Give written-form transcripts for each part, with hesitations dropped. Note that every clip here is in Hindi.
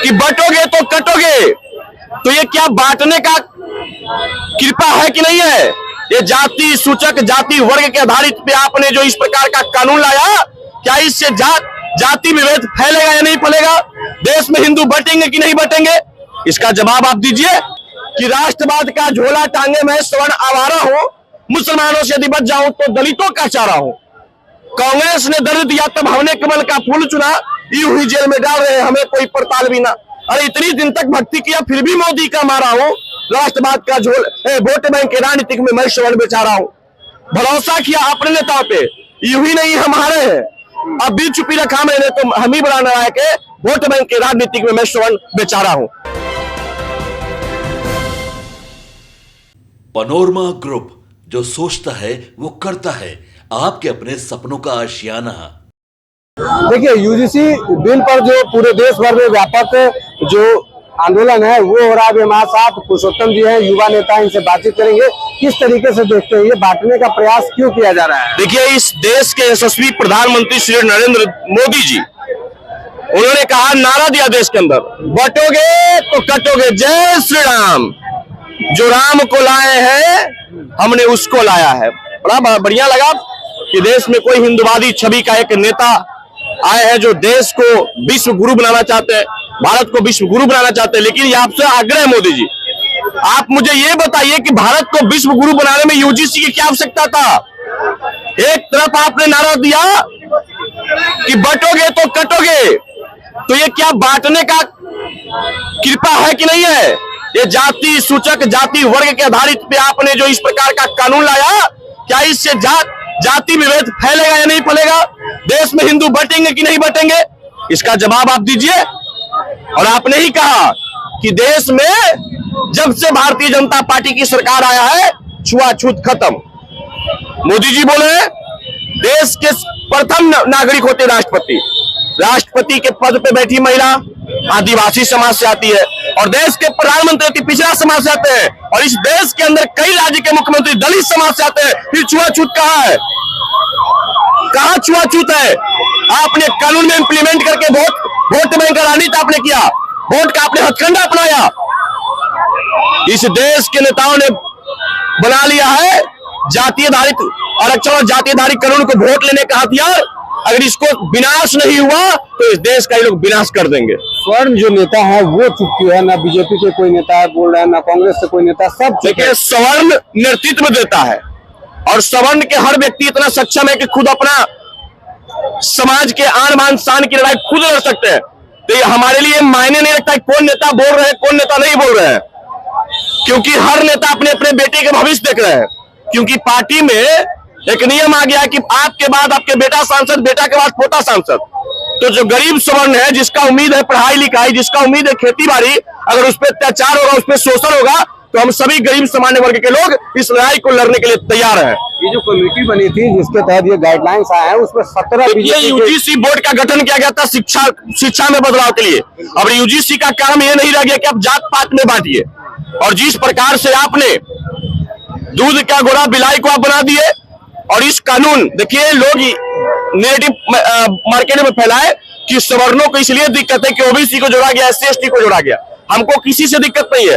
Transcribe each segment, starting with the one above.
कि बटोगे तो कटोगे। तो ये क्या बांटने का कृपा है कि नहीं है? ये जाति सूचक, जाति वर्ग के आधारित पे आपने जो इस प्रकार का कानून लाया, क्या इससे जाति विभेद फैलेगा या नहीं फैलेगा? देश में हिंदू बटेंगे कि नहीं बटेंगे? इसका जवाब आप दीजिए। कि राष्ट्रवाद का झोला टांगे मैं सवर्ण आवारा हूं, मुसलमानों से यदि बच जाऊं तो दलितों का चारा हूं। कांग्रेस ने दर्द दिया तब हमने कमल का फूल चुना, यूं ही जेल में डाल रहे हमें कोई पड़ताल भी ना। अरे इतनी दिन तक भक्ति किया फिर भी मोदी का मारा हूं, राष्ट्रवाद का झोल वोट बैंक के राजनीतिक में मैं स्वर्ण बेचारा हूं। भरोसा किया अपने नेताओं पे, यूं ही नहीं हम हारे हैं, अब भी चुप्पी रखा मैंने तो हम ही बड़ा नायक है, वोट बैंक के राजनीतिक में मैं स्वर्ण बेचारा हूं। पनोरमा ग्रुप, जो सोचता है वो करता है, आपके अपने सपनों का आशियाना। देखिए, यूजीसी बिल पर जो पूरे देश भर में व्यापक जो आंदोलन है वो हो रहा है। हमारे साथ पुरुषोत्तम जी हैं, युवा नेता, इनसे बातचीत करेंगे। किस तरीके से देखते हैं ये बांटने का प्रयास क्यों किया जा रहा है? देखिए, इस देश के यशस्वी प्रधानमंत्री श्री नरेंद्र मोदी जी, उन्होंने कहा, नारा दिया देश के अंदर, बटोगे तो कटोगे, जय श्री राम। जो राम को लाए हैं हमने उसको लाया है। बड़ा बढ़िया लगा कि देश में कोई हिंदुवादी छवि का एक नेता आए हैं जो देश को विश्व गुरु बनाना चाहते हैं, भारत को विश्व गुरु बनाना चाहते हैं। लेकिन ये आपसे आग्रह है मोदी जी, आप मुझे ये बताइए कि भारत को विश्व गुरु बनाने में यूजीसी की क्या आवश्यकता था? एक तरफ आपने नारा दिया कि बटोगे तो कटोगे, तो ये क्या बांटने का कृपा है कि नहीं है? ये जाति सूचक, जाति वर्ग के आधारित पे आपने जो इस प्रकार का कानून लाया, क्या इससे जाति विभेद फैलेगा या नहीं फैलेगा? देश में हिंदू बटेंगे कि नहीं बटेंगे? इसका जवाब आप दीजिए। और आपने ही कहा कि देश में जब से भारतीय जनता पार्टी की सरकार आया है, छुआछूत खत्म। मोदी जी बोले देश के प्रथम नागरिक होते राष्ट्रपति, राष्ट्रपति के पद पे बैठी महिला आदिवासी समाज से आती है, और देश के प्रधानमंत्री पिछड़ा समाज से आते हैं, और इस देश के अंदर कई राज्य के मुख्यमंत्री दलित समाज से आते हैं। फिर छुआछूत कहाँ है? कहाँ छुआछूत है? आपने कानून में इंप्लीमेंट करके वोट बैंक का राजनीति आपने किया, वोट का आपने हथकंडा अपनाया। इस देश के नेताओं ने बना लिया है जातीय आधारित आरक्षण और जातीय आधारित कानून को वोट लेने का हथियार। अगर इसको विनाश नहीं हुआ तो इस देश का ये लोग विनाश कर देंगे। स्वर्ण जो नेता है वो चुप क्यों है? ना बीजेपी के कोई नेता बोल रहा है, ना कांग्रेस से कोई नेता, सब देखिए, स्वर्ण नेतृत्व देता है, और स्वर्ण के हर व्यक्ति इतना सक्षम है कि खुद अपना समाज के आन बान शान की लड़ाई खुद लड़ सकते हैं। तो ये हमारे लिए मायने नहीं रखता है कौन नेता बोल रहे हैं, कौन नेता नहीं बोल रहे हैं, क्योंकि हर नेता अपने अपने बेटे के भविष्य देख रहे हैं। क्योंकि पार्टी में एक नियम आ गया कि आपके बाद आपके बेटा सांसद, बेटा के बाद पोता सांसद। तो जो गरीब स्वर्ण है, जिसका उम्मीद है पढ़ाई लिखाई, जिसका उम्मीद है खेती बाड़ी, अगर उस पर अत्याचार होगा, उस पर शोषण होगा, तो हम सभी गरीब सामान्य वर्ग के लोग इस लड़ाई को लड़ने के लिए तैयार हैं। ये जो कमेटी बनी थी जिसके तहत ये गाइडलाइंस आए हैं, उसमें 17 यूजीसी बोर्ड का गठन किया गया था शिक्षा में बदलाव के लिए। अब यूजीसी का काम ये नहीं रह गया कि आप जात पात में बांटिए, और जिस प्रकार से आपने दूध का गोरा बिलाई को आप बना दिए, और इस कानून, देखिए, लोग नेगेटिव मार्केट में फैलाए कि सवर्णों को इसलिए दिक्कत है कि ओबीसी को जोड़ा गया, SC ST को जोड़ा गया। हमको किसी से दिक्कत नहीं है,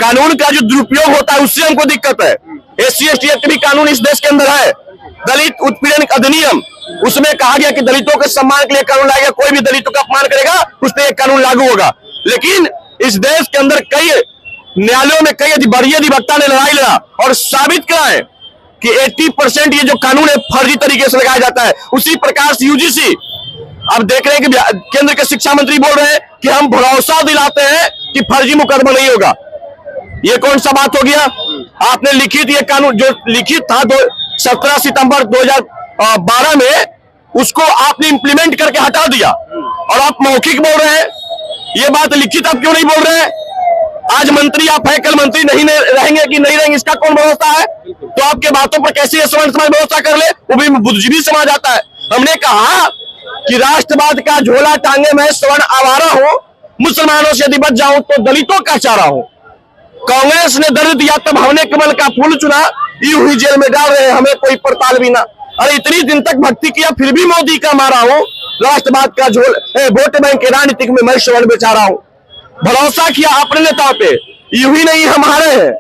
कानून का जो दुरुपयोग होता है उससे हमको दिक्कत है। SC ST एक्ट भी कानून इस देश के अंदर है, दलित उत्पीड़न अधिनियम, उसमें कहा गया कि दलितों के सम्मान के लिए कानून लाएगा, कोई भी दलितों का अपमान करेगा उस पर एक कानून लागू होगा। लेकिन इस देश के अंदर कई न्यायालयों में कई बड़ी अधिवक्ता ने लड़ाई लड़ा और साबित कराए कि 80% ये जो कानून है फर्जी तरीके से लगाया जाता है। उसी प्रकार से यूजीसी, अब देख रहे हैं कि केंद्र के शिक्षा मंत्री बोल रहे हैं कि हम भरोसा दिलाते हैं कि फर्जी मुकदमा नहीं होगा। ये कौन सा बात हो गया? आपने लिखित ये कानून जो लिखित था 17 सितंबर 2012 में, उसको आपने इंप्लीमेंट करके हटा दिया, और आप मौखिक बोल रहे हैं। ये बात लिखित आप क्यों नहीं बोल रहे हैं? आज मंत्री आप हैं, कल मंत्री नहीं रहेंगे कि नहीं रहेंगे, इसका कौन भरोसा है? तो आपके बातों पर कैसे ये स्वर्ण समाज भरोसा कर ले? वो भी बुद्धिजीवी समाज आता है। हमने कहा कि राष्ट्रवाद का झोला टांगे मैं स्वर्ण आवारा हूं, मुसलमानों से यदि बच जाऊं तो दलितों का चारा हूं। कांग्रेस ने दर्द दिया तब हमने कमल का फूल चुना, यूं ही जेल में डाल रहे हमें कोई पड़ताल भी ना। अरे इतनी दिन तक भक्ति किया फिर भी मोदी का मारा हूं, राष्ट्रवाद का वोट बैंक के राजनीतिक में मैं स्वर्ण बेचारा हूं। भरोसा किया अपने नेताओं पे, यूं ही नहीं हमारे हैं।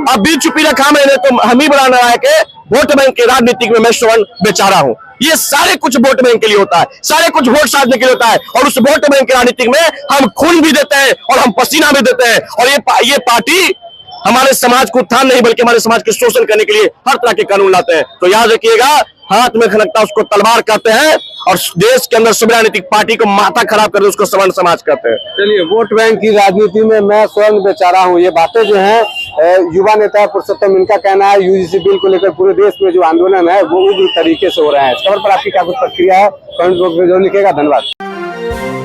अब भी चुप्पी रखा मैंने तो हम ही बड़ा नायक है। वोट बैंक के राजनीति में मैं स्वर्ण बेचारा हूं। ये सारे कुछ वोट बैंक के लिए होता है, सारे कुछ वोट साधने के लिए होता है, और उस वोट बैंक के राजनीति में हम खून भी देते हैं और हम पसीना भी देते हैं। और ये पार्टी हमारे समाज को उत्थान नहीं बल्कि हमारे समाज के शोषण करने के लिए हर तरह के कानून लाते हैं। तो याद रखिएगा, हाथ में खनकता उसको तलवार कहते हैं, और देश के अंदर सभी राजनीतिक पार्टी को माथा खराब करते उसको सवर्ण समाज कहते हैं। चलिए, वोट बैंक की राजनीति में मैं स्वर्ण बेचारा हूँ, ये बातें जो हैं युवा नेता पुरुषोत्तम, इनका कहना है यूजीसी बिल को लेकर पूरे देश में जो आंदोलन है वो उग्र तरीके से हो रहा है। इस खबर पर आपकी क्या कुछ प्रतिक्रिया है, कमेंट बॉक्स में जरूर लिखिएगा। धन्यवाद।